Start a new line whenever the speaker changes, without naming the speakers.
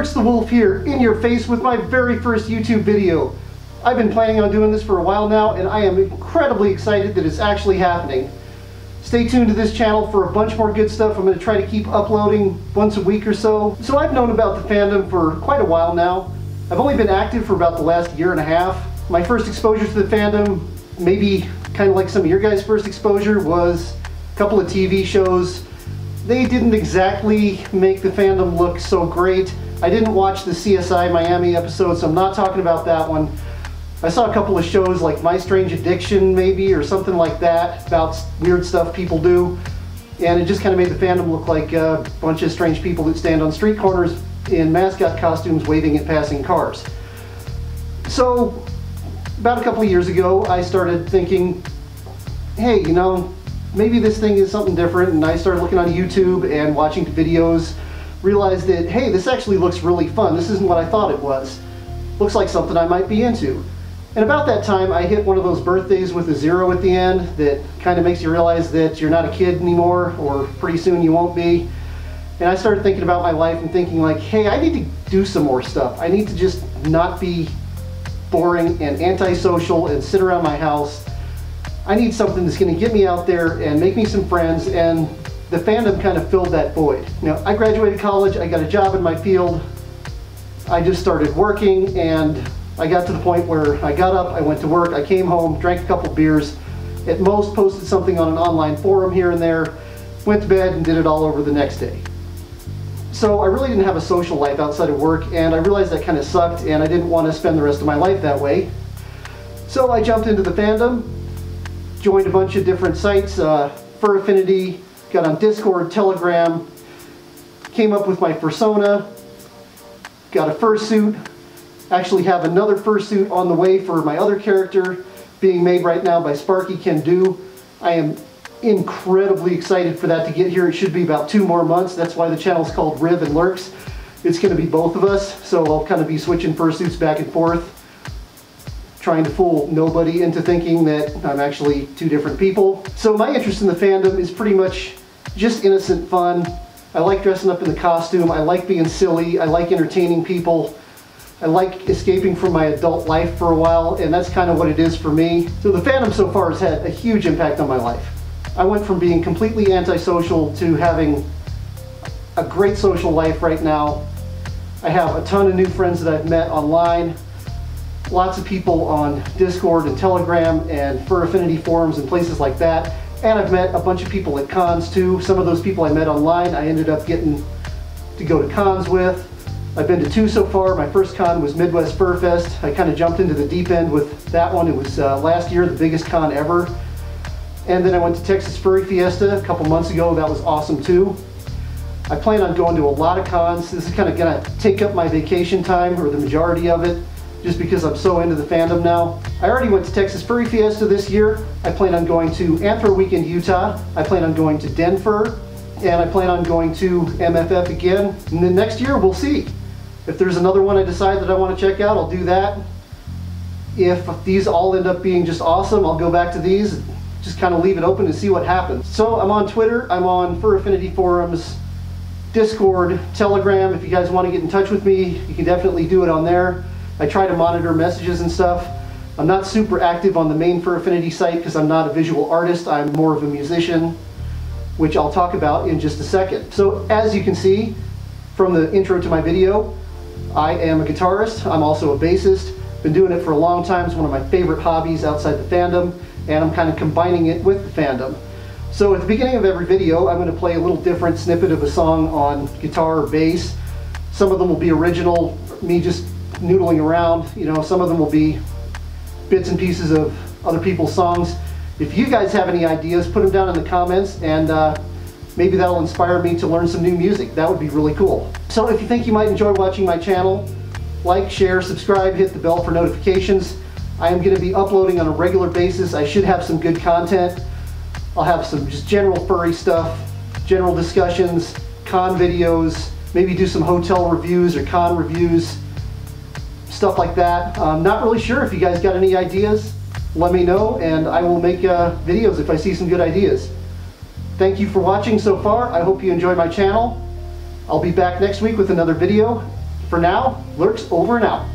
Lerks the Wolf here, in your face with my very first YouTube video. I've been planning on doing this for a while now, and I am incredibly excited that it's actually happening. Stay tuned to this channel for a bunch more good stuff. I'm going to try to keep uploading once a week or so. So I've known about the fandom for quite a while now. I've only been active for about the last year and a half. My first exposure to the fandom, maybe kind of like some of your guys' first exposure, was a couple of TV shows. They didn't exactly make the fandom look so great. I didn't watch the CSI Miami episode, so I'm not talking about that one. I saw a couple of shows like My Strange Addiction, maybe, or something like that, about weird stuff people do. And it just kind of made the fandom look like a bunch of strange people that stand on street corners in mascot costumes waving at passing cars. So, about a couple of years ago, I started thinking, hey, you know, maybe this thing is something different, and I started looking on YouTube and watching videos, realized that, hey, this actually looks really fun. This isn't what I thought it was. Looks like something I might be into. And about that time, I hit one of those birthdays with a 0 at the end that kind of makes you realize that you're not a kid anymore, or pretty soon you won't be. And I started thinking about my life and thinking like, hey, I need to do some more stuff. I need to just not be boring and antisocial and sit around my house. I need something that's going to get me out there and make me some friends, and the fandom kind of filled that void. Now, I graduated college, I got a job in my field, I just started working, and I got to the point where I got up, I went to work, I came home, drank a couple beers, at most posted something on an online forum here and there, went to bed and did it all over the next day. So I really didn't have a social life outside of work, and I realized that kind of sucked, and I didn't want to spend the rest of my life that way. So I jumped into the fandom, joined a bunch of different sites, Fur Affinity, got on Discord, Telegram, came up with my persona, got a fursuit, actually have another fursuit on the way for my other character, being made right now by Sparky Can Do. I am incredibly excited for that to get here. It should be about 2 more months. That's why the channel's called Riv and Lerks. It's going to be both of us, so I'll kind of be switching fursuits back and forth, trying to fool nobody into thinking that I'm actually 2 different people. So my interest in the fandom is pretty much just innocent fun. I like dressing up in the costume, I like being silly, I like entertaining people, I like escaping from my adult life for a while, and that's kind of what it is for me. So the fandom so far has had a huge impact on my life. I went from being completely antisocial to having a great social life right now. I have a ton of new friends that I've met online. Lots of people on Discord and Telegram and Fur Affinity forums and places like that. And I've met a bunch of people at cons too. Some of those people I met online I ended up getting to go to cons with. I've been to 2 so far. My first con was Midwest Fur Fest. I kind of jumped into the deep end with that one. It was last year, the biggest con ever. And then I went to Texas Furry Fiesta a couple months ago. That was awesome too. I plan on going to a lot of cons. This is kind of going to take up my vacation time, or the majority of it, just because I'm so into the fandom now. I already went to Texas Furry Fiesta this year. I plan on going to Anthro Weekend, Utah. I plan on going to Denver, and I plan on going to MFF again. And then next year, we'll see. If there's another one I decide that I want to check out, I'll do that. If these all end up being just awesome, I'll go back to these, just kind of leave it open and see what happens. So I'm on Twitter, I'm on Fur Affinity forums, Discord, Telegram. If you guys want to get in touch with me, you can definitely do it on there. I try to monitor messages and stuff. I'm not super active on the main Fur Affinity site because I'm not a visual artist. I'm more of a musician, which I'll talk about in just a second. So as you can see from the intro to my video, I am a guitarist. I'm also a bassist. Been doing it for a long time. It's one of my favorite hobbies outside the fandom, and I'm kind of combining it with the fandom. So at the beginning of every video, I'm going to play a little different snippet of a song on guitar or bass. Some of them will be original, me just noodling around. You know, some of them will be bits and pieces of other people's songs. If you guys have any ideas, put them down in the comments, and maybe that'll inspire me to learn some new music. That would be really cool. So if you think you might enjoy watching my channel, like, share, subscribe, hit the bell for notifications. I am going to be uploading on a regular basis. I should have some good content. I'll have some just general furry stuff, general discussions, con videos, maybe do some hotel reviews or con reviews, stuff like that. I'm not really sure. If you guys got any ideas, let me know, and I will make videos if I see some good ideas. Thank you for watching so far. I hope you enjoy my channel. I'll be back next week with another video. For now, Lerks over and out.